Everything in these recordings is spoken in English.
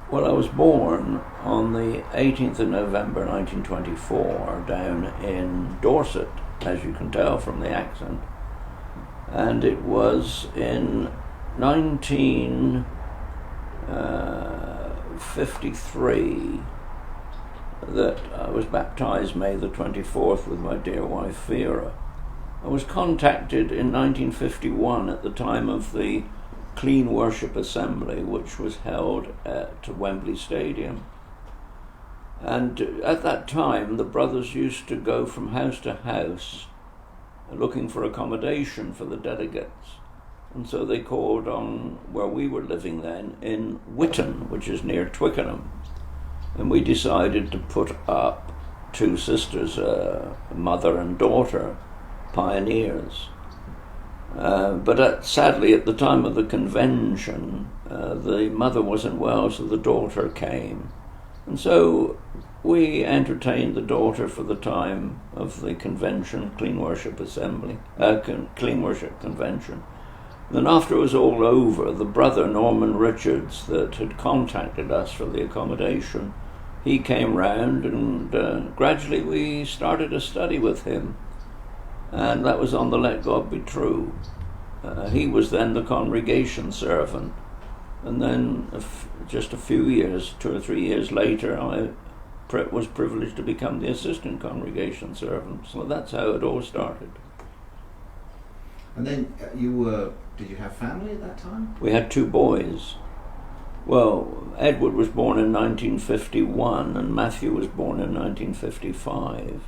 Well, I was born on the 18th of November 1924 down in Dorset, as you can tell from the accent. And it was in 1953 that I was baptized May the 24th with my dear wife Vera. I was contacted in 1951 at the time of the Clean Worship Assembly, which was held at Wembley Stadium. And at that time, the brothers used to go from house to house looking for accommodation for the delegates. And so they called on where we were living then in Witton, which is near Twickenham. And we decided to put up two sisters, mother and daughter, pioneers. But sadly, at the time of the convention, the mother wasn't well, so the daughter came. And so we entertained the daughter for the time of the convention, Clean Worship Assembly, Clean Worship Convention. Then after it was all over, the brother, Norman Richards, that had contacted us for the accommodation, he came round and gradually we started a study with him. And that was on the Let God Be True. He was then the congregation servant. And then just a few years, 2 or 3 years later, I was privileged to become the assistant congregation servant. So that's how it all started. And then did you have family at that time? We had 2 boys. Well, Edward was born in 1951 and Matthew was born in 1955.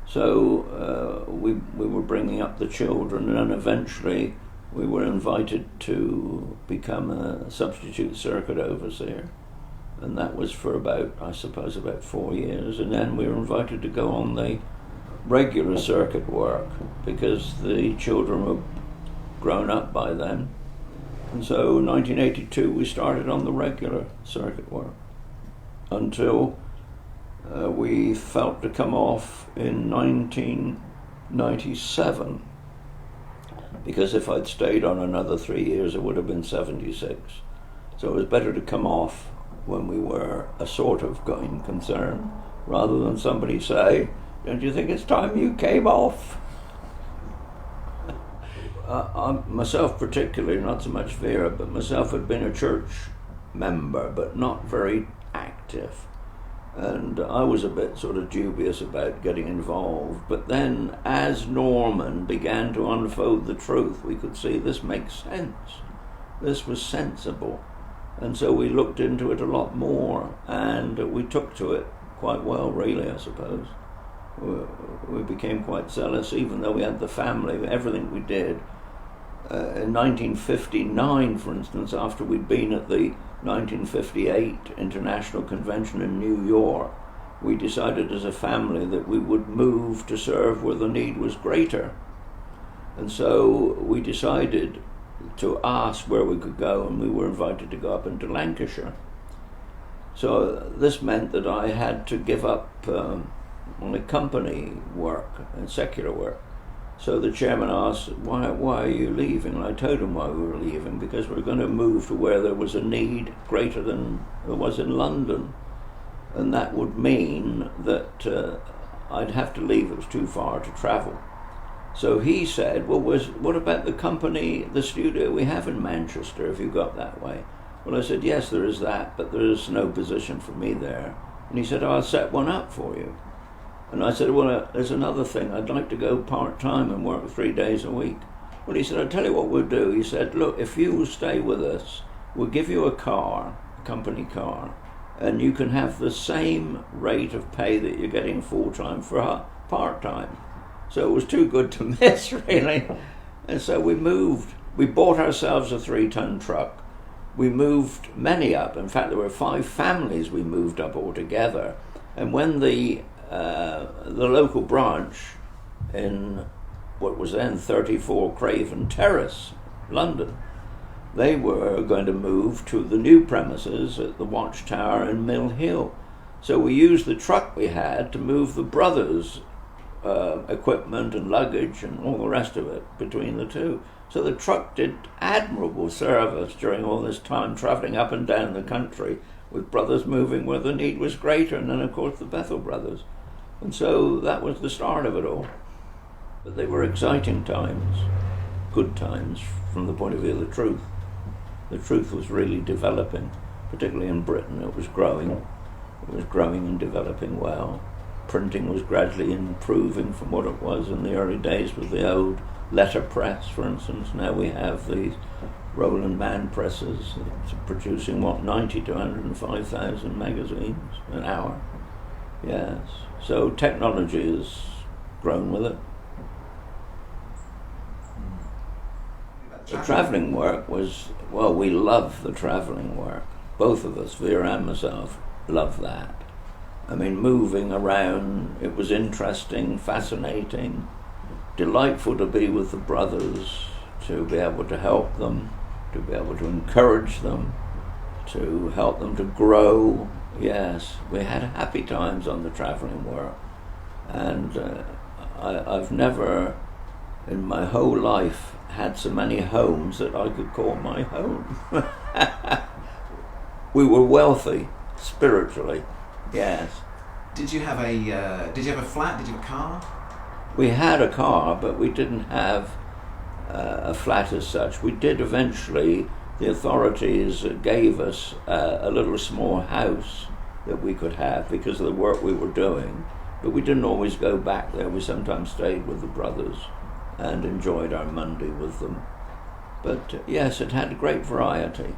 So we were bringing up the children, and then eventually we were invited to become a substitute circuit overseer. And that was for about 4 years. And then we were invited to go on the regular circuit work because the children were grown up by then. And so in 1982 we started on the regular circuit work until we felt to come off in 1997, because if I'd stayed on another 3 years it would have been 76. So it was better to come off when we were a sort of going concern, rather than somebody say, "Don't you think it's time you came off?" Myself particularly, not so much Vera, but myself had been a church member, but not very active. And I was a bit sort of dubious about getting involved. But then as Norman began to unfold the truth, we could see this makes sense. This was sensible. And so we looked into it a lot more, and we took to it quite well, really, I suppose. We became quite zealous, even though we had the family, everything we did. In 1959, for instance, after we'd been at the 1958 International Convention in New York, we decided as a family that we would move to serve where the need was greater. And so we decided to ask where we could go, and we were invited to go up into Lancashire. So this meant that I had to give up my company work and secular work. So the chairman asked, why are you leaving? And I told him why we were leaving, because we're going to move to where there was a need greater than there was in London. And that would mean that I'd have to leave, it was too far to travel. So he said, well, what about the company, the studio we have in Manchester, if you got that way? Well, I said, yes, there is that, but there is no position for me there. And he said, I'll set one up for you. And I said, well, there's another thing. I'd like to go part-time and work 3 days a week. Well, he said, I'll tell you what we'll do. He said, look, if you will stay with us, we'll give you a car, a company car, and you can have the same rate of pay that you're getting full-time for part-time. So it was too good to miss, really. And so we moved. We bought ourselves a 3-ton truck. We moved many up. In fact, there were 5 families we moved up altogether. And when the local branch in what was then 34 Craven Terrace, London, they were going to move to the new premises at the Watchtower in Mill Hill. So we used the truck we had to move the brothers' equipment and luggage and all the rest of it between the two. So the truck did admirable service during all this time travelling up and down the country with brothers moving where the need was greater, and then of course the Bethel brothers. And so that was the start of it all. But they were exciting times, good times from the point of view of the truth. The truth was really developing, particularly in Britain. It was growing. It was growing and developing well. Printing was gradually improving from what it was in the early days with the old letterpress, for instance. Now we have these Roland man presses producing 90 to 105,000 magazines an hour. Yes. So technology has grown with it. The travelling work was, well, we loved the travelling work. Both of us, Vera and myself, loved that. I mean, moving around, it was interesting, fascinating, delightful to be with the brothers, to be able to help them, to be able to encourage them, to help them to grow. Yes, we had happy times on the travelling work. And I've never, in my whole life, had so many homes that I could call my home. We were wealthy, spiritually. Yes. Did you have a flat? Did you have a car? We had a car, but we didn't have a flat as such. We did eventually. The authorities gave us a little small house that we could have because of the work we were doing, but we didn't always go back there. We sometimes stayed with the brothers and enjoyed our Monday with them. But yes, it had great variety.